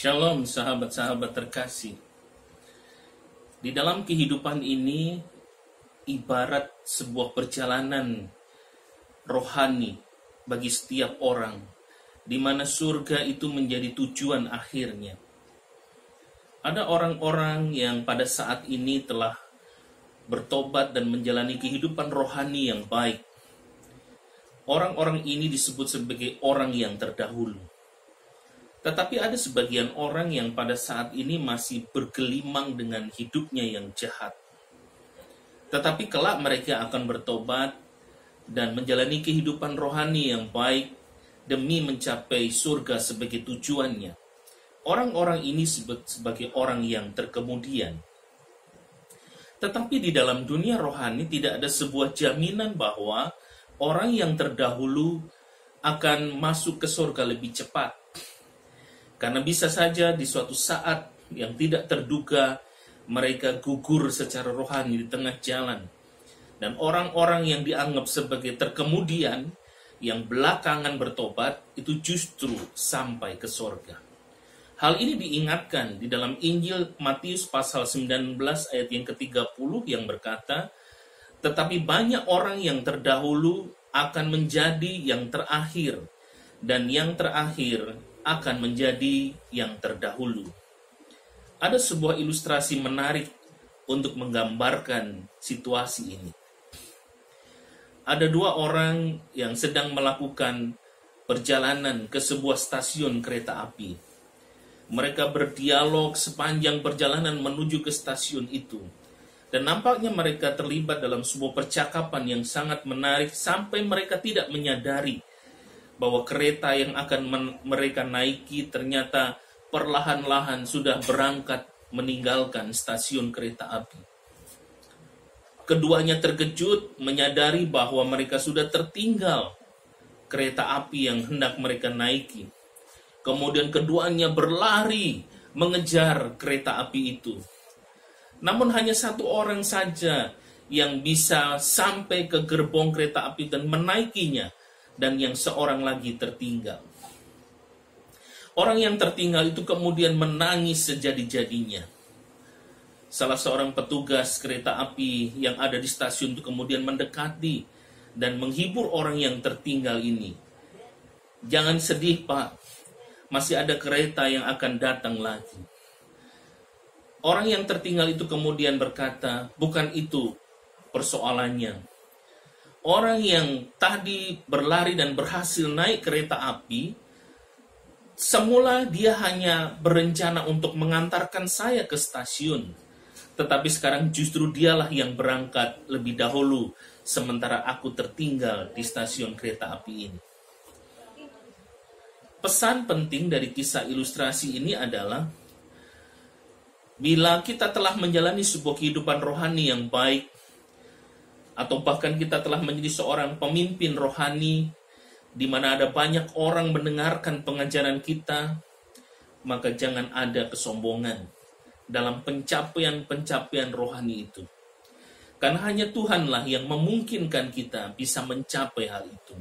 Shalom sahabat-sahabat terkasih. Di dalam kehidupan ini ibarat sebuah perjalanan rohani bagi setiap orang, di mana surga itu menjadi tujuan akhirnya. Ada orang-orang yang pada saat ini telah bertobat dan menjalani kehidupan rohani yang baik. Orang-orang ini disebut sebagai orang yang terdahulu. Tetapi ada sebagian orang yang pada saat ini masih bergelimang dengan hidupnya yang jahat. Tetapi kelak mereka akan bertobat dan menjalani kehidupan rohani yang baik demi mencapai surga sebagai tujuannya. Orang-orang ini disebut sebagai orang yang terkemudian. Tetapi di dalam dunia rohani tidak ada sebuah jaminan bahwa orang yang terdahulu akan masuk ke surga lebih cepat. Karena bisa saja di suatu saat yang tidak terduga mereka gugur secara rohani di tengah jalan. Dan orang-orang yang dianggap sebagai terkemudian yang belakangan bertobat itu justru sampai ke surga. Hal ini diingatkan di dalam Injil Matius pasal 19 ayat yang ke-30 yang berkata, "Tetapi banyak orang yang terdahulu akan menjadi yang terakhir, dan yang terakhir akan menjadi yang terdahulu." Ada sebuah ilustrasi menarik untuk menggambarkan situasi ini. Ada dua orang yang sedang melakukan perjalanan ke sebuah stasiun kereta api. Mereka berdialog sepanjang perjalanan menuju ke stasiun itu. Dan nampaknya mereka terlibat dalam sebuah percakapan yang sangat menarik sampai mereka tidak menyadari bahwa kereta yang akan mereka naiki ternyata perlahan-lahan sudah berangkat meninggalkan stasiun kereta api. Keduanya terkejut menyadari bahwa mereka sudah tertinggal kereta api yang hendak mereka naiki. Kemudian keduanya berlari mengejar kereta api itu. Namun hanya satu orang saja yang bisa sampai ke gerbong kereta api dan menaikinya, dan yang seorang lagi tertinggal. Orang yang tertinggal itu kemudian menangis sejadi-jadinya. Salah seorang petugas kereta api yang ada di stasiun itu kemudian mendekati dan menghibur orang yang tertinggal ini. "Jangan sedih, Pak. Masih ada kereta yang akan datang lagi." Orang yang tertinggal itu kemudian berkata, "Bukan itu persoalannya. Orang yang tadi berlari dan berhasil naik kereta api, semula dia hanya berencana untuk mengantarkan saya ke stasiun. Tetapi sekarang justru dialah yang berangkat lebih dahulu, sementara aku tertinggal di stasiun kereta api ini." Pesan penting dari kisah ilustrasi ini adalah, bila kita telah menjalani sebuah kehidupan rohani yang baik, atau bahkan kita telah menjadi seorang pemimpin rohani, di mana ada banyak orang mendengarkan pengajaran kita, maka jangan ada kesombongan dalam pencapaian-pencapaian rohani itu. Karena hanya Tuhanlah yang memungkinkan kita bisa mencapai hal itu.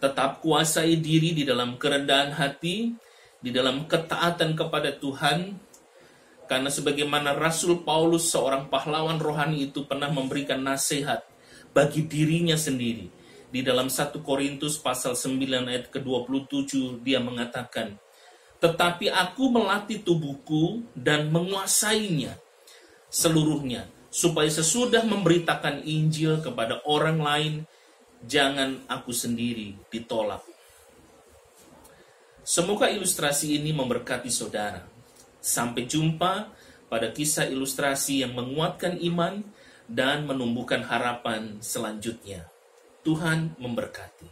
Tetap kuasai diri di dalam kerendahan hati, di dalam ketaatan kepada Tuhan, karena sebagaimana Rasul Paulus, seorang pahlawan rohani itu, pernah memberikan nasihat bagi dirinya sendiri. Di dalam 1 Korintus pasal 9 ayat ke-27 dia mengatakan, "Tetapi aku melatih tubuhku dan menguasainya seluruhnya, supaya sesudah memberitakan Injil kepada orang lain, jangan aku sendiri ditolak." Semoga ilustrasi ini memberkati saudara. Sampai jumpa pada kisah ilustrasi yang menguatkan iman dan menumbuhkan harapan selanjutnya. Tuhan memberkati.